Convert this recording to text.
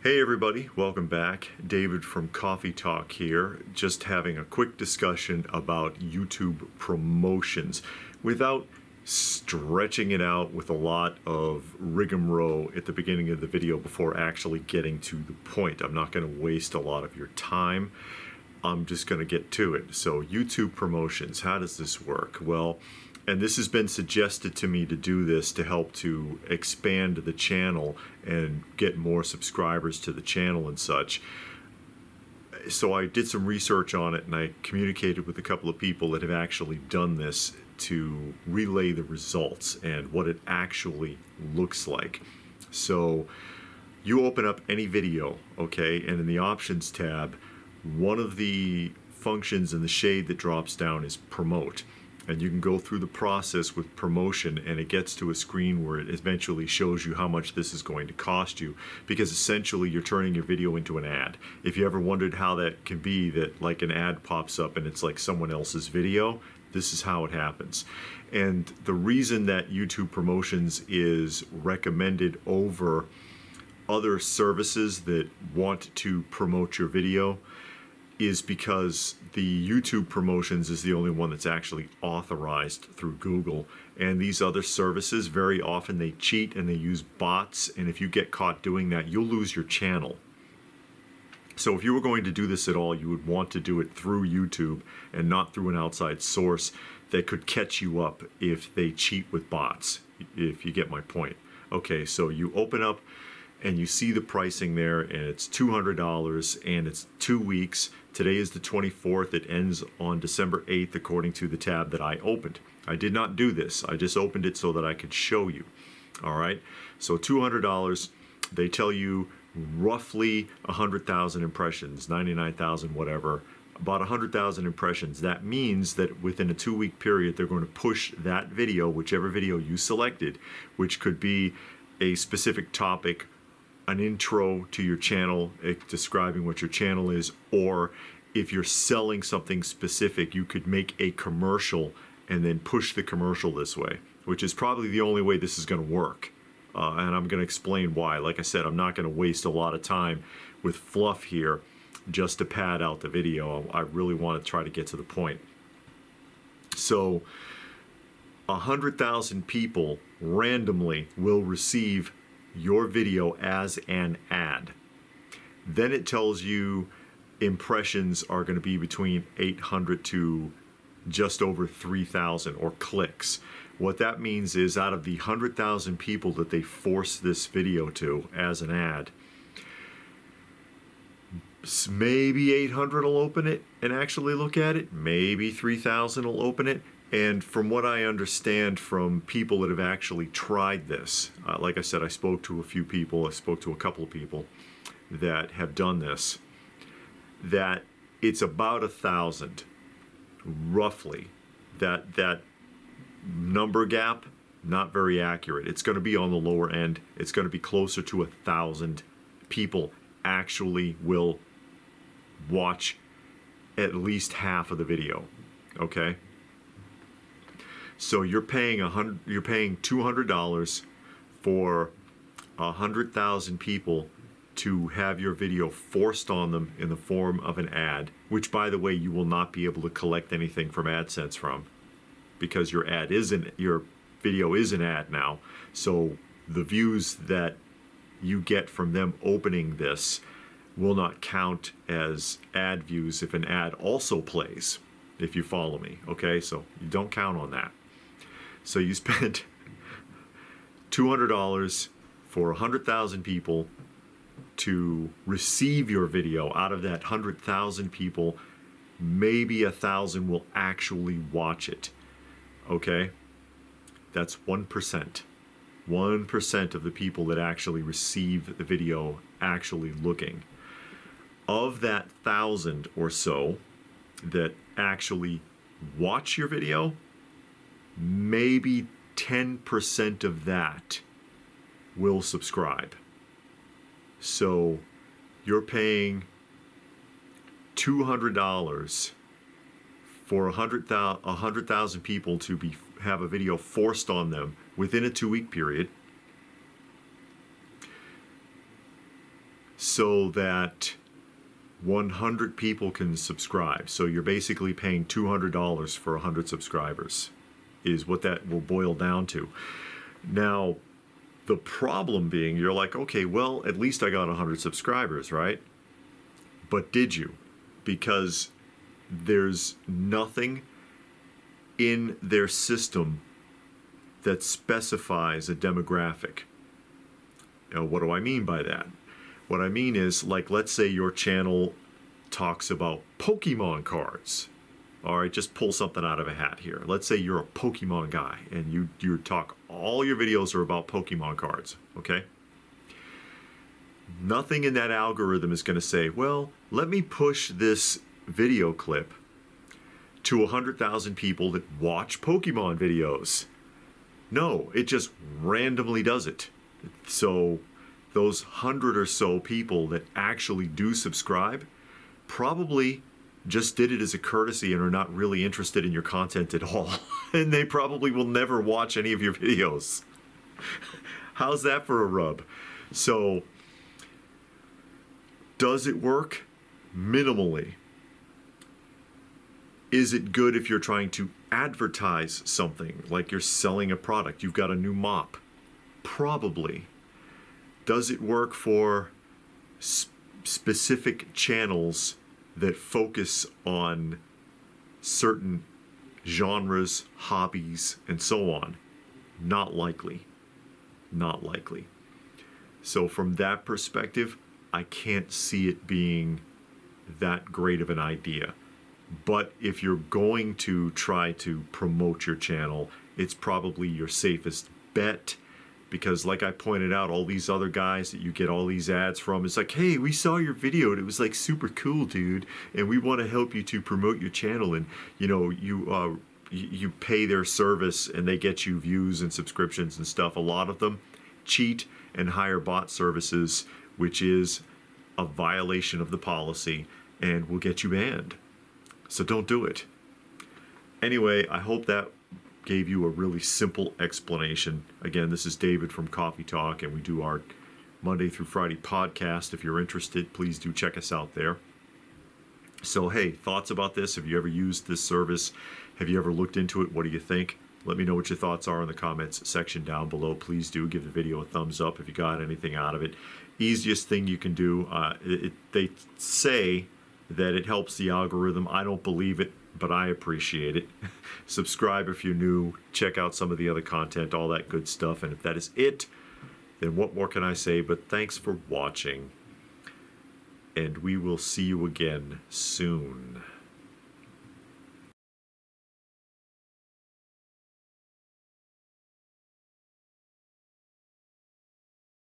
Hey everybody, welcome back. David from Coffee Talk here, just having a quick discussion about YouTube promotions without stretching it out with a lot of rigmarole at the beginning of the video before actually getting to the point. I'm not going to waste a lot of your time. I'm just going to get to it. So YouTube promotions, how does this work? Well, and this has been suggested to me to do this to help to expand the channel and get more subscribers to the channel and such. So I did some research on it and I communicated with a couple of people that have actually done this to relay the results and what it actually looks like. So you open up any video, okay, and in the options tab, one of the functions in the shade that drops down is promote. And you can go through the process with promotion and it gets to a screen where it eventually shows you how much this is going to cost you, because essentially you're turning your video into an ad. If you ever wondered how that can be, that like an ad pops up and it's like someone else's video, this is how it happens. And the reason that YouTube promotions is recommended over other services that want to promote your video is because the YouTube promotions is the only one that's actually authorized through Google. And these other services, very often they cheat and they use bots, and if you get caught doing that, you'll lose your channel. So if you were going to do this at all, you would want to do it through YouTube and not through an outside source that could catch you up if they cheat with bots, if you get my point. Okay, so you open up and you see the pricing there, and it's $200 and it's 2 weeks. Today is the 24th. It ends on December 8th according to the tab that I opened. I did not do this. I just opened it so that I could show you. All right, so $200. They tell you roughly 100,000 impressions, 99,000 whatever, about 100,000 impressions. That means that within a 2-week period, they're going to push that video, whichever video you selected, which could be a specific topic, an intro to your channel, describing what your channel is, or if you're selling something specific, you could make a commercial and then push the commercial this way, which is probably the only way this is going to work. And I'm going to explain why. Like I said, I'm not going to waste a lot of time with fluff here just to pad out the video. I really want to try to get to the point. So 100,000 people randomly will receive your video as an ad. Then it tells you impressions are going to be between 800 to just over 3,000, or clicks. What that means is out of the 100,000 people that they force this video to as an ad, maybe 800 will open it and actually look at it, maybe 3,000 will open it. And from what I understand from people that have actually tried this, like I said, I spoke to a few people, I spoke to a couple of people that have done this, that it's about 1,000, roughly. That number gap, not very accurate. It's going to be on the lower end. It's going to be closer to 1,000 people actually will watch at least half of the video, okay? So you're paying $200 for 100,000 people to have your video forced on them in the form of an ad, which, by the way, you will not be able to collect anything from AdSense from, because your video is an ad now. So the views that you get from them opening this will not count as ad views if an ad also plays, if you follow me. Okay, so you don't count on that. So you spent $200 for 100,000 people to receive your video. Out of that 100,000 people, maybe 1,000 will actually watch it. Okay? That's 1%. 1% of the people that actually receive the video actually looking. Of that 1,000 or so that actually watch your video, maybe 10% of that will subscribe. So you're paying $200 for 100,000 people to have a video forced on them within a 2-week period. so that 100 people can subscribe. So you're basically paying $200 for 100 subscribers, is what that will boil down to. Now, the problem being, you're like, okay, well, at least I got 100 subscribers, right? But did you? Because there's nothing in their system that specifies a demographic. What do I mean by that? What I mean is, like, let's say your channel talks about Pokemon cards. All right, just pull something out of a hat here. Let's say you're a Pokemon guy and you talk, all your videos are about Pokemon cards, okay? Nothing in that algorithm is going to say, well, let me push this video clip to 100,000 people that watch Pokemon videos. No, it just randomly does it. So those 100 or so people that actually do subscribe probably just did it as a courtesy and are not really interested in your content at all. And they probably will never watch any of your videos. How's that for a rub? So, does it work? Minimally. Is it good if you're trying to advertise something, like you're selling a product, you've got a new mop? Probably. Does it work for specific channels that focus on certain genres, hobbies, and so on? Not likely. Not likely. So from that perspective, I can't see it being that great of an idea. But if you're going to try to promote your channel, it's probably your safest bet. Because like I pointed out, all these other guys that you get all these ads from, it's like, hey, we saw your video and it was like super cool, dude, and we want to help you to promote your channel. And you know, you pay their service and they get you views and subscriptions and stuff. A lot of them cheat and hire bot services, which is a violation of the policy and will get you banned. So don't do it. Anyway, I hope that gave you a really simple explanation. Again, this is David from Coffee Talk, and we do our Monday through Friday podcast. If you're interested, please do check us out there. So, hey, thoughts about this? Have you ever used this service? Have you ever looked into it? What do you think? Let me know what your thoughts are in the comments section down below. Please do give the video a thumbs up if you got anything out of it. Easiest thing you can do, they say that it helps the algorithm. I don't believe it, but I appreciate it. Subscribe if you're new. Check out some of the other content, all that good stuff. And if that is it, then what more can I say? But thanks for watching. And we will see you again soon.